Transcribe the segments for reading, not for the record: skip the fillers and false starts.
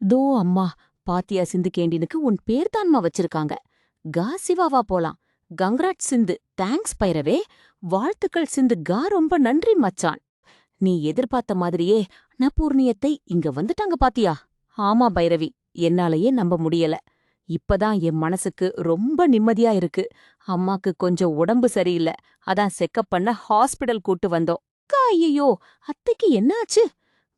தோ அம்மா, பாத்தியா சிந்து கேண்டீனுக்கு உன் பேர் தான்மா வச்சிருக்காங்க. கா சிவாவா போலாம். கங்ராட் சிந்து, தேங்க்ஸ் பைரவே. வாழ்த்துக்கள் சிந்து கா, ரொம்ப நன்றி மச்சான். நீ எதிர்பார்த்த மாதிரியே நபூர்ணியத்தை இங்க வந்துட்டாங்க பாத்தியா? ஆமா பைரவி, என்னாலயே நம்ப முடியல. இப்பதான் என் மனசுக்கு ரொம்ப நிம்மதியா இருக்கு. அம்மாக்கு கொஞ்சம் உடம்பு சரியில்ல, அதான் செக்கப் பண்ண ஹாஸ்பிடல் கூட்டு வந்தோம். கா, ஐயோ, அத்தைக்கு என்ன ஆச்சு?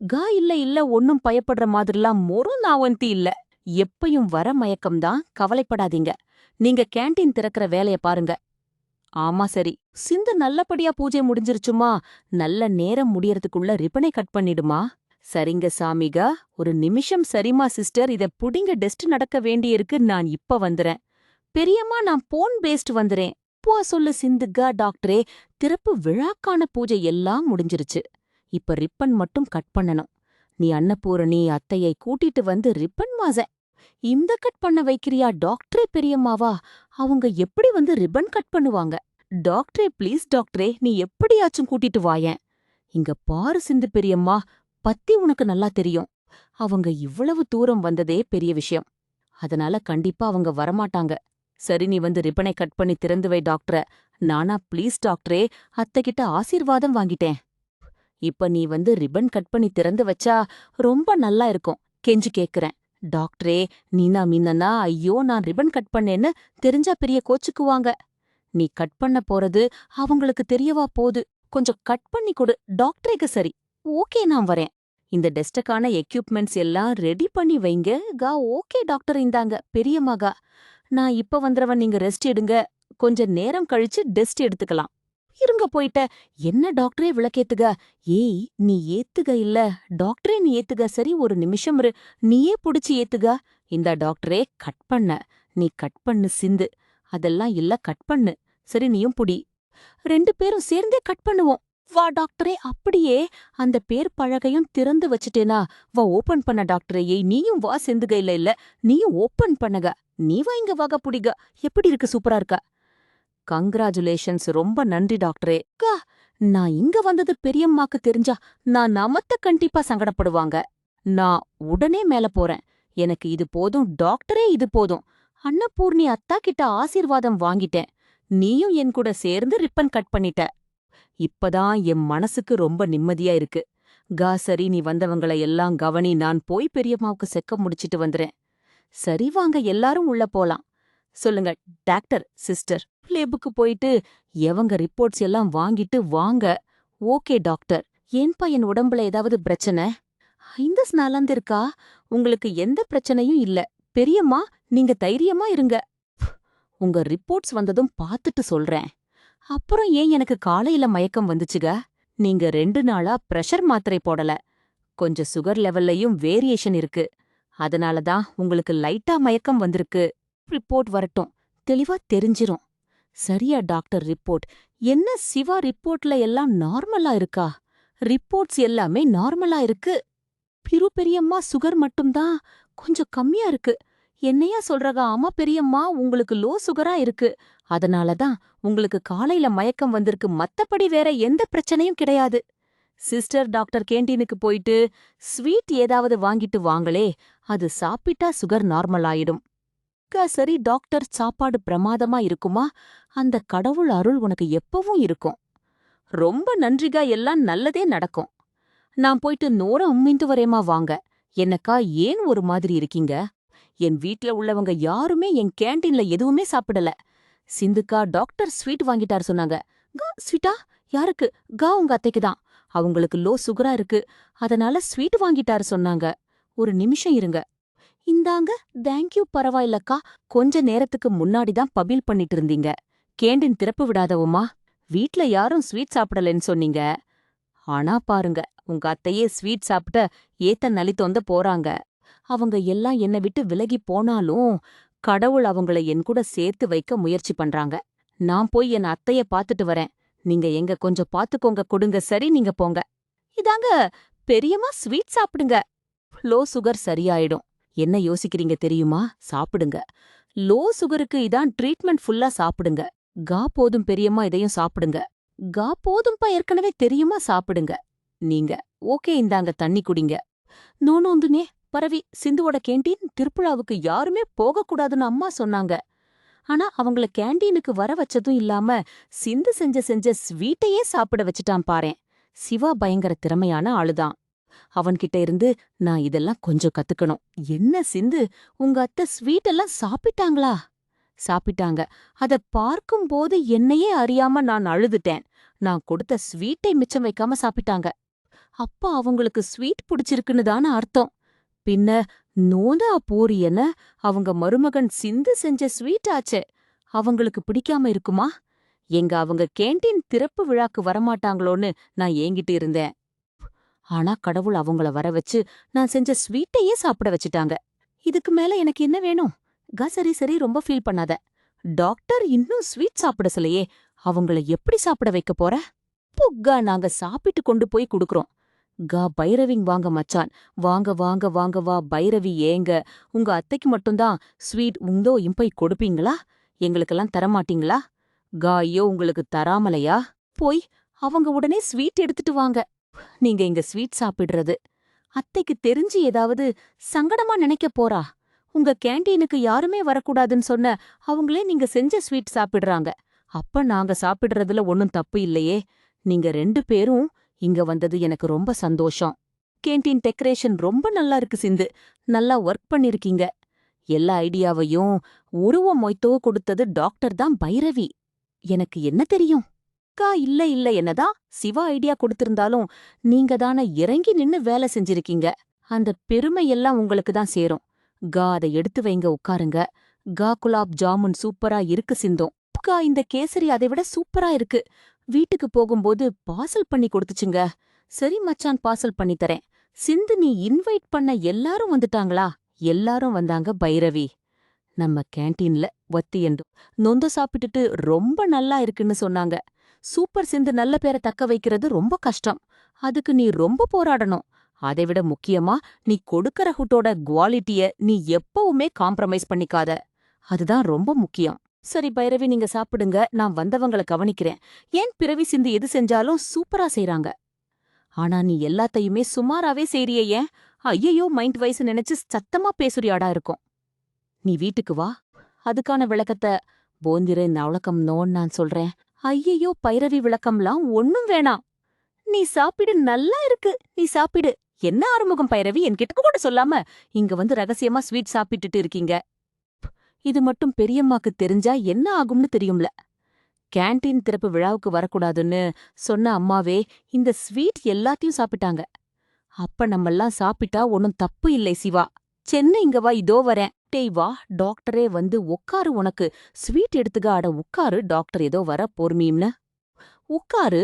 கா, இல்ல இல்ல, ஒன்னும் பயப்படுற மாதிரிலாம் மொறும் நாவந்தி இல்ல. எப்பயும் வர மயக்கம்தான், கவலைப்படாதீங்க. நீங்க கேண்டீன் திறக்கிற வேலைய பாருங்க. ஆமா சரி, சிந்து நல்லபடியா பூஜை முடிஞ்சிருச்சுமா. நல்ல நேரம் முடியறதுக்குள்ள ரிப்பனை கட் பண்ணிடுமா. சரிங்க சாமிகா, ஒரு நிமிஷம். சரிமா சிஸ்டர், இத புடிங்க, டெஸ்ட் நடக்க வேண்டியிருக்கு, நான் இப்ப வந்துறேன். பெரியம்மா, நான் போன் பேஸ்ட் வந்துறேன். போ சொல்லு சிந்துகா. டாக்டரே, திறப்பு விழாக்கான பூஜை எல்லாம் முடிஞ்சிருச்சு. இப்ப ரிப்பன் மட்டும் கட் பண்ணணும். நீ அன்னபூரணி அத்தையை கூட்டிட்டு வந்து ரிப்பன் மாச இந்த கட் பண்ண வைக்கிறியா டாக்டரே? பெரியம்மாவா? அவங்க எப்படி வந்து ரிப்பன் கட் பண்ணுவாங்க? டாக்டரே ப்ளீஸ் டாக்டரே, நீ எப்படியாச்சும் கூட்டிட்டு வாயேன். இங்க பாரு சிந்து பெரியம்மா, பத்தி உனக்கு நல்லா தெரியும். அவங்க இவ்வளவு தூரம் வந்ததே பெரிய விஷயம். அதனால கண்டிப்பா அவங்க வரமாட்டாங்க. சரி, நீ வந்து ரிப்பனை கட் பண்ணி திறந்து வை டாக்டர. நானா ப்ளீஸ் டாக்டரே, அத்தைகிட்ட ஆசீர்வாதம் வாங்கிட்டேன். இப்ப நீ வந்து ரிப்பன் கட் பண்ணி திறந்து வச்சா ரொம்ப நல்லா இருக்கும். கெஞ்சு கேக்குறேன். டாக்டரே, நீனா மீனனா, ஐயோ நான் ரிப்பன் கட் பண்ணேன்னு தெரிஞ்சா பெரிய கோச்சுக்குவாங்க. நீ கட் பண்ண போறது அவங்களுக்கு தெரியவா போது? கொஞ்சம் கட் பண்ணி கொடு டாக்டரேக்கு. சரி, ஓகே, நான் வரேன். இந்த டெஸ்டுக்கான எக்யூப்மெண்ட்ஸ் எல்லாம் ரெடி பண்ணி வைங்க. கா, ஓகே டாக்டர், இந்தாங்க பெரியம்மாகா. நான் இப்ப வந்துறவன், நீங்க ரெஸ்ட் எடுங்க. கொஞ்ச நேரம் கழிச்சு டெஸ்ட் எடுத்துக்கலாம். இருங்க போயிட்ட. என்ன டாக்டரே விளக்கேத்துக? ஏய், நீ ஏத்துக இல்ல. டாக்டரே நீ ஏத்துக. சரி, ஒரு நிமிஷம் இரு. நீயே புடிச்சு ஏத்துக. இந்த டாக்டரே கட் பண்ண. நீ கட் பண்ணு சிந்து. அதெல்லாம் இல்ல, கட் பண்ணு. சரி, நீயும் புடி. ரெண்டு பேரும் சேர்ந்தே கட் பண்ணுவோம். வா டாக்டரே, அப்படியே அந்த பேர் பலகையும் திறந்து வச்சுட்டேனா? வா ஓபன் பண்ண டாக்டரே. ஏய், நீயும் வா சிந்துக. இல்ல இல்ல, நீயும் ஓபன் பண்ணுக. நீ வா இங்க வாக புடிக. எப்படி இருக்கு? சூப்பரா இருக்கா? கங்க்ராச்சுலேஷன்ஸ், ரொம்ப நன்றி டாக்டரே. கா, நான் இங்க வந்தது பெரியம்மாக்கு தெரிஞ்சா நான் நமத்த கண்டிப்பா சங்கடப்படுவாங்க. நான் உடனே மேல போறேன். எனக்கு இது போதும் டாக்டரே, இது போதும். அன்னபூர்ணி அத்தா கிட்ட ஆசீர்வாதம் வாங்கிட்டேன். நீயும் என் கூட சேர்ந்து ரிப்பன் கட் பண்ணிட்ட. இப்பதான் என் மனசுக்கு ரொம்ப நிம்மதியா இருக்கு. கா, சரி, நீ வந்தவங்கள எல்லாம் கவனி. நான் போய் பெரியம்மாவுக்கு செக்க முடிச்சிட்டு வந்துறேன். சரி, வாங்க எல்லாரும் உள்ள போலாம். சொல்லுங்க டாக்டர், சிஸ்டர். லேபுக்கு போயிட்டு எவங்க ரிப்போர்ட்ஸ் எல்லாம் வாங்கிட்டு வாங்க. Okay doctor. ஏன்பா என் உடம்புல ஏதாவது பிரச்சனை? இந்த ஸ்நாலந்திருக்கா? உங்களுக்கு எந்த பிரச்சனையும் இல்ல. பெரியம்மா, நீங்க தைரியமா இருங்க. உங்க ரிப்போர்ட்ஸ் வந்ததும் பாத்துட்டு சொல்றேன். அப்புறம் ஏன் எனக்கு காலையில மயக்கம் வந்துச்சுக? நீங்க 2 நாளா பிரஷர் மாத்திரை போடல. கொஞ்சம் சுகர் லெவல்லையும் வேரியேஷன் இருக்கு. அதனாலதான் உங்களுக்கு லைட்டா மயக்கம் வந்திருக்கு. ரிப்போர்ட் வரட்டும், தெளிவா தெரிஞ்சிரும். சரியா டாக்டர்? ரிப்போர்ட் என்ன சிவா? ரிப்போர்ட்ல எல்லாம் நார்மலா இருக்கா? ரிப்போர்ட்ஸ் எல்லாமே நார்மலா இருக்கு. பிரு பெரியம்மா, சுகர் மட்டும்தான் கொஞ்சம் கம்மியா இருக்கு. என்னையா சொல்றகா? ஆமா பெரியம்மா, உங்களுக்கு லோ சுகரா இருக்கு. அதனாலதான் உங்களுக்கு காலையில மயக்கம் வந்திருக்கு. மத்தபடி வேற எந்த பிரச்சனையும் கிடையாது. சிஸ்டர், டாக்டர் கேண்டீனுக்கு போயிட்டு ஸ்வீட் ஏதாவது வாங்கிட்டு வாங்களே. அது சாப்பிட்டா சுகர் நார்மல் ஆயிடும். சரி டாக்டர், சாப்பாடு பிரமாதமா இருக்குமா? அந்த கடவுள் அருள் உனக்கு எப்பவும் இருக்கும். ரொம்ப நன்றிகா, எல்லாம் நல்லதே நடக்கும். நான் போயிட்டு நோர உம்மின்ட்டு வரேமா. வாங்க. என்னக்கா, ஏன் ஒரு மாதிரி இருக்கீங்க? என் வீட்ல உள்ளவங்க யாருமே என் கேண்டீன்ல எதுவுமே சாப்பிடல. சிந்துக்கா, டாக்டர் ஸ்வீட் வாங்கிட்டார் சொன்னாங்க. கா, ஸ்வீட்டா? யாருக்கு? கா, உங்க அத்தைக்குதான். அவங்களுக்கு லோ சுகரா இருக்கு, அதனால ஸ்வீட் வாங்கிட்டாரு சொன்னாங்க. ஒரு நிமிஷம் இருங்க. இந்தாங்க. தேங்க்யூ. பரவாயில்லக்கா, கொஞ்ச நேரத்துக்கு முன்னாடிதான் பபில் பண்ணிட்டு இருந்தீங்க. கேண்டீன் திறப்பு விடாதவுமா? வீட்ல யாரும் ஸ்வீட் சாப்பிடலன்னு சொன்னீங்க. ஆனா பாருங்க, உங்க அத்தையே ஸ்வீட் சாப்பிட்ட ஏத்த நலி தொந்த போறாங்க. அவங்க எல்லாம் என்னை விட்டு விலகி போனாலும் கடவுள் அவங்கள என் கூட சேர்த்து வைக்க முயற்சி பண்றாங்க. நான் போய் என் அத்தைய பாத்துட்டு வரேன். நீங்க எங்க கொஞ்சம் பாத்துக்கோங்க. கொடுங்க. சரி, நீங்க போங்க. இதாங்க பெரியம்மா, ஸ்வீட் சாப்பிடுங்க. லோ சுகர் சரியாயிடும். என்ன யோசிக்கிறீங்க தெரியுமா? சாப்பிடுங்க. லோ சுகருக்கு இதான் ட்ரீட்மெண்ட். ஃபுல்லா சாப்பிடுங்க. கா, போதும் பெரியம்மா, இதையும் சாப்பிடுங்க. கா, போதும்பா, ஏற்கனவே தெரியுமா? சாப்பிடுங்க. நீங்க ஓகே, இந்தாங்க தண்ணி குடிங்க. நோனோந்துனே பரவி சிந்துவோட கேண்டீன் திருப்புழாவுக்கு யாருமே போகக்கூடாதுன்னு அம்மா சொன்னாங்க. ஆனா அவங்கள கேண்டீனுக்கு வர வச்சதும் இல்லாம சிந்து செஞ்ச ஸ்வீட்டையே சாப்பிட வச்சுட்டான் பாரேன். சிவா பயங்கர திறமையான ஆளுதான். அவன்கிட்ட இருந்து நான் இதெல்லாம் கொஞ்சம் கத்துக்கணும். என்ன சிந்து, உங்க அத்தை ஸ்வீட் எல்லாம் சாப்பிட்டாங்களா? சாப்பிட்டாங்க. அத பார்க்கும்போது என்னையே அறியாம நான் அழுதுட்டேன். நான் கொடுத்த ஸ்வீட்டை மிச்சம் வைக்காம சாப்பிட்டாங்க. அப்ப அவங்களுக்கு ஸ்வீட் பிடிச்சிருக்குன்னு தான அர்த்தம். பின்ன நோந்தா பூரியன அவங்க மருமகன் சிந்து செஞ்ச ஸ்வீட் ஆச்சே. அவங்களுக்கு பிடிக்காம இருக்குமா? அவங்க கேண்டீன் திறப்பு விழாக்கு வரமாட்டாங்களோன்னு நான் ஏங்கிட்டு இருந்தேன். ஆனா கடவுள் அவங்கள வர வச்சு நான் செஞ்ச ஸ்வீட்டையே சாப்பிட வச்சுட்டாங்க. இதுக்கு மேல எனக்கு என்ன வேணும்? சரி சரி, ரொம்ப ஃபீல் பண்ணாத. டாக்டர் இன்னும் ஸ்வீட் சாப்பிட சொல்லையே, அவங்கள எப்படி சாப்பிட வைக்க போற? புக்கா நாங்க சாப்பிட்டு கொண்டு போய் குடுக்குறோம். பைரவிங் வாங்க மச்சான். வாங்க வாங்க வாங்க வா பைரவி ஏங்க. உங்க அத்தைக்கு மட்டும்தான் ஸ்வீட் உந்தோ இம்பை கொடுப்பீங்களா? எங்களுக்கெல்லாம் தரமாட்டீங்களா? ஐயோ, உங்களுக்கு தராமலையா? போய் அவங்க உடனே ஸ்வீட் எடுத்துட்டு வாங்க. நீங்க இங்க ஸ்வீட் சாப்பிடுறது அத்தைக்கு தெரிஞ்சு ஏதாவது சங்கடமா நினைக்க போறா? உங்க கேண்டீனுக்கு யாருமே வரக்கூடாதுன்னு சொன்ன அவங்களே நீங்க செஞ்ச ஸ்வீட் சாப்பிடுறாங்க. அப்ப நாங்க சாப்பிடுறதுல ஒன்னும் தப்பு இல்லையே. நீங்க 2 பேரும் இங்க வந்தது எனக்கு ரொம்ப சந்தோஷம். கேண்டீன் டெக்கரேஷன் ரொம்ப நல்லா இருக்கு சிந்து. நல்லா ஒர்க் பண்ணிருக்கீங்க. எல்லா ஐடியாவையும் உருவம் மொய்த்தோ கொடுத்தது டாக்டர் தான் பைரவி. எனக்கு என்ன தெரியும்? இல்ல இல்ல, என்னதான் சிவா ஐடியா கொடுத்திருந்தாலும் நீங்க தானே இறங்கி நின்னு வேலை செஞ்சிருக்கீங்க. அந்த பெருமை எல்லாம் உங்களுக்கு தான் சேரும். அதை எடுத்து வைங்க, உட்காருங்க. குலாப் ஜாமுன் சூப்பரா இருக்கு சிந்தோம். இந்த கேசரி அதை விட சூப்பரா இருக்கு. வீட்டுக்கு போகும்போது பார்சல் பண்ணி கொடுத்துச்சுங்க. சரி மச்சான், பார்சல் பண்ணி தரேன். சிந்து, நீ இன்வைட் பண்ண எல்லாரும் வந்துட்டாங்களா? எல்லாரும் வந்தாங்க பைரவி. நம்ம கேண்டீன்ல வத்தியண்டு நொந்த சாப்பிட்டுட்டு ரொம்ப நல்லா இருக்குன்னு சொன்னாங்க. சூப்பர் சிந்து, நல்ல பேரை தக்க வைக்கிறது ரொம்ப கஷ்டம். அதுக்கு நீ ரொம்ப போராடணும். அதைவிட முக்கியமா நீ கொடுக்கற ஃபுட்டோட குவாலிட்டிய நீ எப்பவுமே காம்ப்ரமைஸ் பண்ணிக்காத. அதுதான் ரொம்ப முக்கியம். சரி பைரவி, நீங்க சாப்பிடுங்க. நான் வந்தவங்கள கவனிக்கிறேன். ஏன் பிறவி சிந்து எது செஞ்சாலும் சூப்பரா செய்றாங்க. ஆனா நீ எல்லாத்தையுமே சுமாராவே செய்றியே ஏன்? ஐயையோ, மைண்ட் வைஸ் நினைச்சு சத்தமா பேசுறியாடா இருக்கும். நீ வீட்டுக்கு வா. அதுக்கான விளக்கத்தை போந்திர நவளக்கம் நோன்னு நான் சொல்றேன். ஐயையோ, பைரவி விளக்கம்லாம் ஒண்ணும் வேணாம். நீ சாப்பிடு, நல்லா இருக்கு. நீ சாப்பிடு. என்ன ஆறுமுகம் பைரவி, என்கிட்ட கூட சொல்லாம இங்க வந்து ரகசியமா ஸ்வீட் சாப்பிட்டுட்டு இருக்கீங்க. இது மட்டும் பெரியம்மாக்கு தெரிஞ்சா என்ன ஆகும்னு தெரியும்ல. கேண்டீன் திறப்பு விழாவுக்கு வரக்கூடாதுன்னு சொன்ன அம்மாவே இந்த ஸ்வீட் எல்லாத்தையும் சாப்பிட்டாங்க. அப்ப நம்மெல்லாம் சாப்பிட்டா ஒன்னும் தப்பு இல்லை சிவா. சென்னை இங்க வா, இதோ வரேன். டேய் வா, டாக்டரே வந்து உக்காரு, உனக்கு ஸ்வீட் எடுத்துக்க. அட உக்காரு, டாக்டர் ஏதோ வர பொறுமியும்னு. உக்காரு.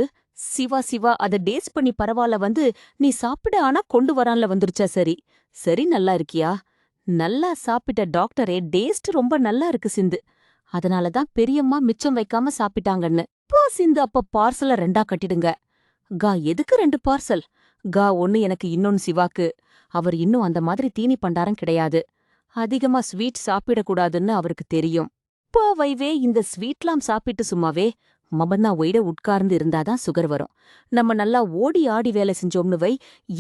சிவா சிவா, அத டேஸ்ட் பண்ணி பரவாயில்ல வந்து நீ சாப்பிட. ஆனா கொண்டு வரான்ல வந்துருச்சா? சரி சரி, நல்லா இருக்கியா? நல்லா சாப்பிட்ட டாக்டரே டேஸ்ட் ரொம்ப நல்லா இருக்கு சிந்து. அதனாலதான் பெரியம்மா மிச்சம் வைக்காம சாப்பிட்டாங்கன்னு. போ சிந்து, அப்ப பார்சல 2ஆ கட்டிடுங்க. எதுக்கு 2 பார்சல்? ஒன்னு எனக்கு, இன்னொன்னு சிவாக்கு. அவர் இன்னும் அந்த மாதிரி தீனி பண்டாரம் கிடையாது. அதிகமா ஸ்வீட் சாப்பிடக்கூடாதுன்னு அவருக்கு தெரியும். வைவே, இந்த ஸ்வீட்லாம் சாப்பிட்டு சும்மாவே மபன்னா ஒயிட உட்கார்ந்து இருந்தாதான் சுகர் வரும். நம்ம நல்லா ஓடி ஆடி வேலை செஞ்சோம்னு வை,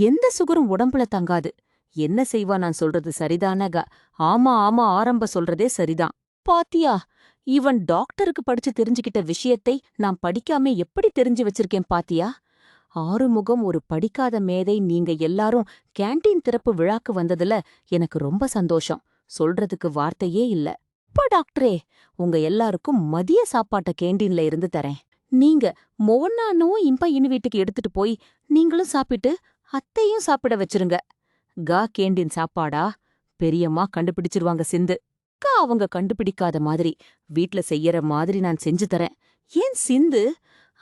எந்த சுகரும் உடம்புல தங்காது. என்ன செய்வா? நான் சொல்றது சரிதானக? ஆமா ஆமா, ஆரம்ப சொல்றதே சரிதான். பாத்தியா, இவன் டாக்டருக்கு படிச்சு தெரிஞ்சுக்கிட்ட விஷயத்தை நான் படிக்காம எப்படி தெரிஞ்சு வச்சிருக்கேன் பாத்தியா? ஆறுமுகம் ஒரு படிக்காத மேதை. நீங்க எல்லாரும் கேண்டீன் திறப்பு விழாக்கு வந்ததுல எனக்கு ரொம்ப சந்தோஷம். சொல்றதுக்கு வார்த்தையே இல்ல. டாக்டரே, உங்க எல்லாருக்கும் மதிய சாப்பாட்ட கேண்டீன்ல இருந்து தரேன். நீங்க மோன்னானும் இம்பா இனு வீட்டுக்கு எடுத்துட்டு போய் நீங்களும் சாப்பிட்டு அத்தையும் சாப்பிட வச்சிருங்க. கேண்டீன் சாப்பாடா? பெரியம்மா கண்டுபிடிச்சிருவாங்க சிந்து. அவங்க கண்டுபிடிக்காத மாதிரி வீட்ல செய்யற மாதிரி நான் செஞ்சு தரேன். ஏன் சிந்து?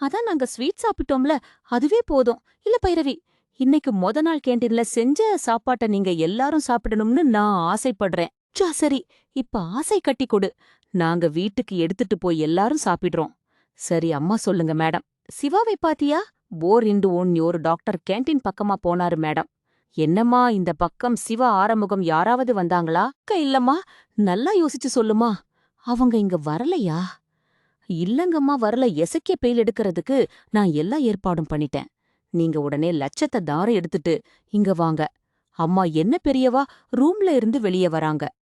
அதான் நாங்க ஸ்வீட் சாப்பிட்டோம்ல, அதுவே போதும். இல்ல பைரவி, இன்னைக்கு நாள் கேண்டீன்ல செஞ்ச சாப்பாட்ட நீங்க எல்லாரும் சாப்பிடணும்னு நான் ஆசைப்படுறேன். சரி, இப்ப ஆசை கட்டி கொடு. நாங்க வீட்டுக்கு எடுத்துட்டு போய் எல்லாரும் சாப்பிடுறோம். சரி அம்மா சொல்லுங்க மேடம். சிவாவை பாத்தியா? போர் இண்டு ஒரு டாக்டர் கேண்டீன் பக்கமா போனாரு மேடம். என்னம்மா, இந்த பக்கம் சிவா ஆரமுகம் யாராவது வந்தாங்களா? இல்லம்மா. நல்லா யோசிச்சு சொல்லுமா. அவங்க இங்க வரலையா? இல்லங்கம்மா, வரல. எசக்கிய பெயில் எடுக்கிறதுக்கு நான் எல்லா ஏற்பாடும் பண்ணிட்டேன். நீங்க உடனே லட்சத்தை தாரம் எடுத்துட்டு இங்க வாங்க. அம்மா என்ன பெரியவா ரூம்ல இருந்து வெளியே வராங்க.